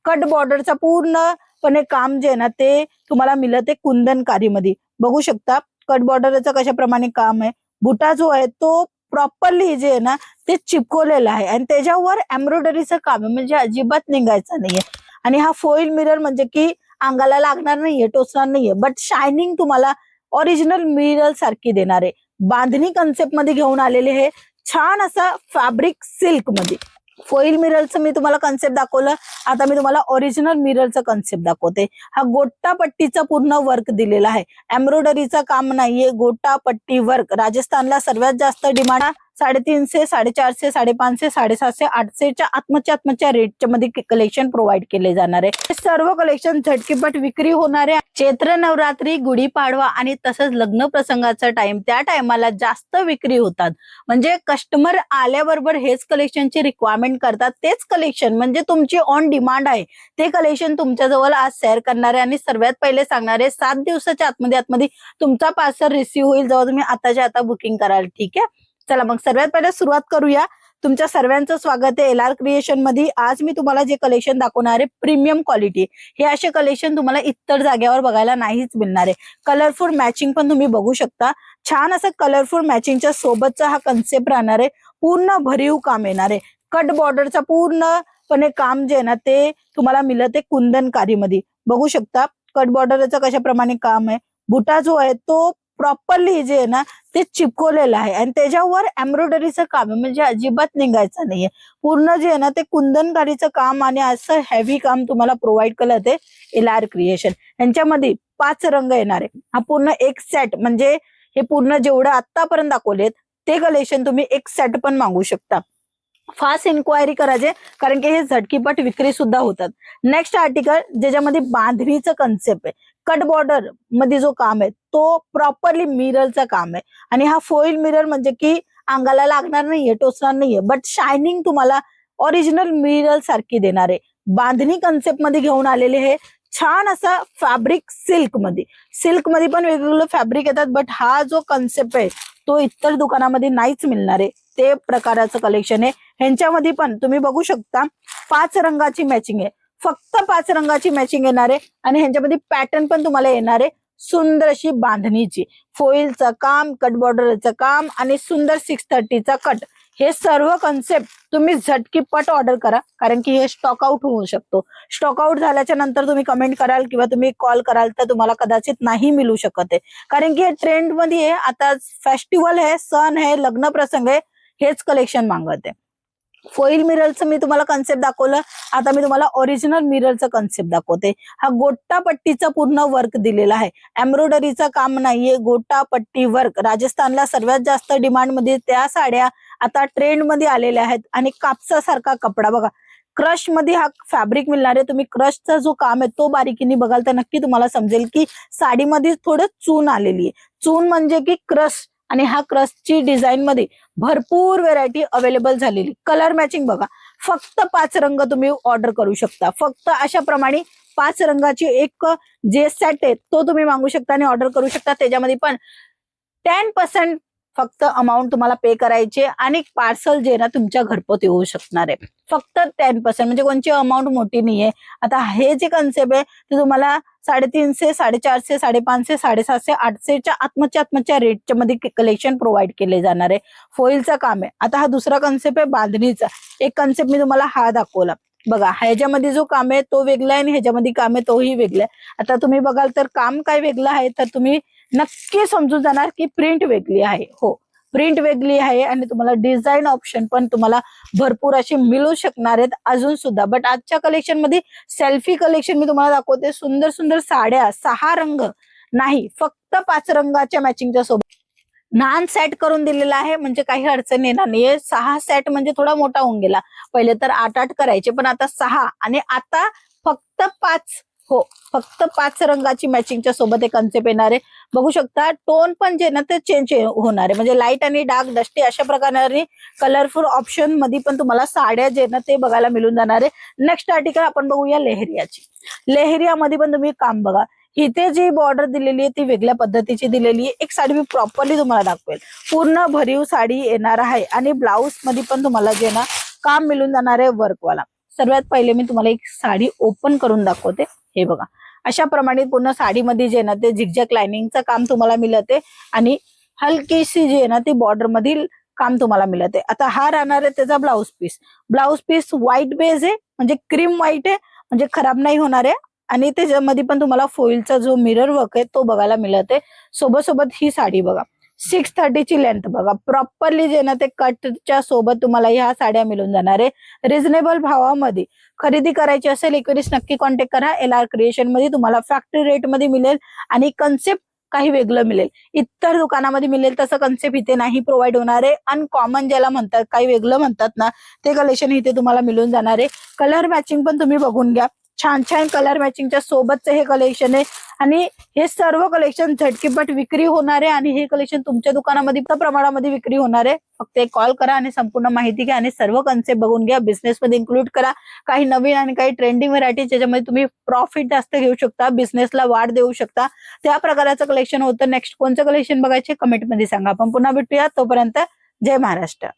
Cut बॉर्डरचा पूर्णपणे काम जे आहे ना ते तुम्हाला मिळत आहे कुंदनकारीमध्ये. बघू शकता कट बॉर्डरचं कशाप्रमाणे काम आहे. बुटा जो आहे तो प्रॉपरली जे आहे ना ते चिपकवलेला आहे आणि त्याच्यावर एम्ब्रॉयडरीचं काम आहे, म्हणजे अजिबात निघायचं नाहीये. आणि हा फोईल मिरर म्हणजे की अंगाला लागणार नाहीये, टोचणार नाहीये, बट शायनिंग तुम्हाला ओरिजिनल मिरर सारखी देणार आहे. बांधणी कन्सेप्ट मध्ये घेऊन आलेले हे छान असा फॅब्रिक सिल्क मध्ये. फोईल मिररचं मी तुम्हाला कन्सेप्ट दाखवलं, आता मी तुम्हाला ओरिजिनल मिररचं कन्सेप्ट दाखवते. हा गोटा पट्टीचा पूर्ण वर्क दिलेला आहे, एम्ब्रॉयडरीचं काम नाहीये, गोटा पट्टी वर्क. राजस्थानला सर्वात जास्त डिमांड 350, 450, 550, 750, 800च्या आत्मच्या रेटच्या मध्ये कलेक्शन प्रोव्हाइड केले जाणार आहे. हे सर्व कलेक्शन झटकीपट विक्री होणार आहे. चैत्र नवरात्री, गुढीपाडवा आणि तसंच लग्न प्रसंगाचा टाइम, त्या टायमाला जास्त विक्री होतात. म्हणजे कस्टमर आल्याबरोबर हेच कलेक्शनची रिक्वायरमेंट करतात. तेच कलेक्शन म्हणजे तुमची ऑन डिमांड आहे, ते कलेक्शन तुमच्याजवळ आज शेअर करणार आहे. आणि सर्वात पहिले सांगणार आहे 7 दिवसाच्या आतमध्ये तुमचा पार्सल रिसीव्ह होईल जेव्हा तुम्ही आताच्या आता बुकिंग कराल. ठीक आहे, चला मग सर्वात पहिले सुरुवात करूया. तुमच्या सर्वांचं स्वागत आहे LR क्रिएशन मध्ये. आज मी तुम्हाला जे कलेक्शन दाखवणार आहे प्रीमियम क्वालिटी, हे असे कलेक्शन तुम्हाला इतर जागेवर बघायला नाहीच मिळणार आहे. कलरफुल मॅचिंग पण तुम्ही बघू शकता. छान असं कलरफुल मॅचिंगच्या सोबतचा हा कन्सेप्ट राहणार आहे. पूर्ण भरीव काम येणार आहे. कट बॉर्डरचा पूर्णपणे काम जे आहे ना ते तुम्हाला मिळत आहे कुंदनकारीमध्ये. बघू शकता कट बॉर्डरचं कशाप्रमाणे काम आहे. बुटा जो आहे तो प्रॉपरली जे आहे ना ते चिपकवलेलं आहे आणि त्याच्यावर एम्ब्रॉयडरीचं काम आहे, म्हणजे अजिबात निघायचं नाहीये. पूर्ण जे आहे ना ते कुंदनकारीचं काम आणि असं हेवी काम तुम्हाला प्रोव्हाइड केलं ते LR क्रिएशन. यांच्यामध्ये 5 रंग येणार आहे. हा पूर्ण एक सेट, म्हणजे हे पूर्ण जेवढं आतापर्यंत दाखवलेत ते कलेक्शन तुम्ही एक सेट पण मागू शकता. फास्ट इन्क्वायरी करायचे, कारण की हे झटकीपट विक्री सुद्धा होतात. नेक्स्ट आर्टिकल ज्याच्यामध्ये बांधणीचं कन्सेप्ट आहे. कट बॉर्डर मध्ये जो काम आहे तो प्रॉपरली मिररचं काम आहे. आणि हा फोईल मिरर म्हणजे की अंगाला लागणार नाहीये, टोचणार नाहीये, बट शायनिंग तुम्हाला ओरिजिनल मिरर सारखी देणार आहे. बांधणी कन्सेप्ट मध्ये घेऊन आलेले हे छान असा फॅब्रिक सिल्क मध्ये पण वेगवेगळे फॅब्रिक येतात, बट हा जो कन्सेप्ट आहे तो इतर दुकानामध्ये नाहीच मिळणार आहे. ते प्रकाराचं कलेक्शन आहे. ह्यांच्यामध्ये पण तुम्ही बघू शकता 5 रंगाची मॅचिंग आहे. फक्त 5 रंगाची मॅचिंग येणार आहे आणि ह्यांच्यामध्ये पॅटर्न पण तुम्हाला येणार आहे. सुंदर अशी बांधणीची, फोईलचं काम, कट बॉर्डरचं काम आणि सुंदर 630चा कट. हे सर्व कन्सेप्ट तुम्ही झटकीपट ऑर्डर करा, कारण की हे स्टॉक आउट होऊ शकतो. स्टॉक आउट झाल्याच्या नंतर तुम्ही कमेंट कराल किंवा तुम्ही कॉल कराल तर तुम्हाला कदाचित नाही मिळू शकत आहे, कारण की हे ट्रेंड मध्ये आहे. आता फेस्टिवल आहे, सण आहे, लग्न प्रसंग आहे, हेच कलेक्शन मागत आहे. फोईल मिररचं मी तुम्हाला कन्सेप्ट दाखवलं, आता मी तुम्हाला ओरिजिनल मिररचं कन्सेप्ट दाखवते. हा गोटा पट्टीचा पूर्ण वर्क दिलेला आहे, एम्ब्रॉयडरीचं काम नाहीये, गोटा पट्टी वर्क. राजस्थानला सर्वात जास्त डिमांड मध्ये त्या साड्या आता ट्रेंड मध्ये आलेल्या आहेत. आणि कापसासारखा कपडा बघा, क्रश मध्ये हा फॅब्रिक मिळणार आहे. तुम्ही क्रशचा जो काम आहे तो बारीकीने बघाल तर नक्की तुम्हाला समजेल की साडीमध्ये थोडं चून आलेली आहे. चून म्हणजे की क्रश, आणि हा क्रशची डिझाईन मध्ये भरपूर व्हेरायटी अवेलेबल झालेली. कलर मॅचिंग बघा, फक्त 5 रंग तुम्ही ऑर्डर करू शकता. फक्त अशा प्रमाणे 5 रंगाची एक जे सेट आहे तो तुम्ही मागू शकता आणि ऑर्डर करू शकता. त्याच्यामध्ये पण 10% फक्त अमाऊंट तुम्हाला पे करायचे आणि पार्सल जे ना तुमच्या घरपोच येऊ शकणार आहे. फक्त 10%, म्हणजे कोणची अमाऊंट मोठी नाहीये. आता हे जे कन्सेप्ट आहे ते तुम्हाला 350, 450, 550, 750, 800च्या आत्मच्या रेटच्या मध्ये कलेक्शन प्रोव्हाइड केले जाणार आहे. फोईलचं काम आहे. आता हा दुसरा कन्सेप्ट आहे बांधणीचा. एक कन्सेप्ट मी तुम्हाला हा दाखवला बघा, ह्याच्यामध्ये जो काम आहे तो वेगळा आहे आणि ह्याच्यामध्ये काम आहे तोही वेगळा आहे. आता तुम्ही बघाल तर काम काय वेगळं आहे तर तुम्ही नक्की समजून जाणार की प्रिंट वेगळी आहे. हो, प्रिंट वेगळी आहे आणि तुम्हाला डिझाईन ऑप्शन पण तुम्हाला भरपूर असे मिळू शकणार आहेत अजून सुद्धा. बट आजच्या कलेक्शन मध्ये सेल्फी कलेक्शन मी तुम्हाला दाखवते. सुंदर सुंदर साड्या, 6 रंग नाही, फक्त 5 रंगाच्या मॅचिंगच्या सोबत नान सेट करून दिलेला आहे, म्हणजे काही अडचण येणार नाहीये. 6 सेट म्हणजे थोडा मोठा होऊन गेला. पहिले तर 8-8 करायचे, पण आता 6 आणि आता फक्त 5. हो, फक्त 5 रंगाची मॅचिंगच्या सोबत एक कन्सेप्ट येणार आहे. बघू शकता टोन पण जे ना ते चेंज होणार आहे, म्हणजे लाईट आणि डार्क, डस्टी अशा प्रकारे कलरफुल ऑप्शन मध्ये पण तुम्हाला साड्या जे ना ते बघायला मिळून जाणार आहे. नेक्स्ट आर्टिकल आपण बघूया लेहरियाची. लेहरियामध्ये पण तुम्ही काम बघा, इथे जी बॉर्डर दिलेली आहे ती वेगळ्या पद्धतीची दिलेली आहे. एक साडी मी प्रॉपरली तुम्हाला दाखवेल. पूर्ण भरीव साडी येणार आहे आणि ब्लाऊज मध्ये पण तुम्हाला जे ना काम मिळून जाणार आहे वर्कवाला. सर्वात पहिले मी तुम्हाला एक साडी ओपन करून दाखवते. हे बघा, अशा प्रमाणे पूर्ण साडीमध्ये जे आहे ना ते झिगझॅग लाइनिंगचं काम तुम्हाला मिळते आणि हलकीशी जी आहे ना ती बॉर्डर मधील काम तुम्हाला मिळते. आता हा राहणार आहे त्याचा blouse piece. Blouse piece white base आहे, म्हणजे क्रीम व्हाईट आहे, म्हणजे खराब नाही होणार आहे. आणि त्याच्यामध्ये पण तुम्हाला फोइलचा जो मिरर वर्क आहे तो बघायला मिळते. सोबत ही साडी बघा, 630 ची लेंथ बघा, प्रॉपरली जे ना ते कटच्या सोबत तुम्हाला ह्या साड्या मिळून जाणार आहे रिझनेबल भावामध्ये. खरेदी करायची असेल एकवेळेस नक्की कॉन्टॅक्ट करा. LR क्रिएशन मध्ये तुम्हाला फॅक्टरी रेट मध्ये मिळेल आणि कन्सेप्ट काही वेगळं मिळेल. इतर दुकानामध्ये मिळेल तसं कन्सेप्ट इथे नाही प्रोव्हाइड होणार आहे. अनकॉमन ज्याला म्हणतात, काही वेगळं म्हणतात ना, ते कलेक्शन इथे तुम्हाला मिळून जाणार आहे. कलर मॅचिंग पण तुम्ही बघून घ्या, छान छान कलर मॅचिंगच्या सोबतचं हे कलेक्शन आहे आणि हे सर्व कलेक्शन झटकीपट विक्री होणार आहे आणि हे कलेक्शन तुमच्या दुकानामध्ये प्रमाणामध्ये विक्री होणार आहे. फक्त एक कॉल करा आणि संपूर्ण माहिती घ्या आणि सर्व कन्सेप्ट बघून घ्या. बिझनेस मध्ये इन्क्लूड करा काही नवीन आणि काही ट्रेंडिंग व्हरायटी ज्याच्यामध्ये तुम्ही प्रॉफिट जास्त घेऊ शकता, बिझनेसला वाढ देऊ शकता. त्या प्रकारचं कलेक्शन होतं. नेक्स्ट कोणतं कलेक्शन बघायचे कमेंटमध्ये सांगा. आपण पुन्हा भेटूया, तोपर्यंत जय महाराष्ट्र.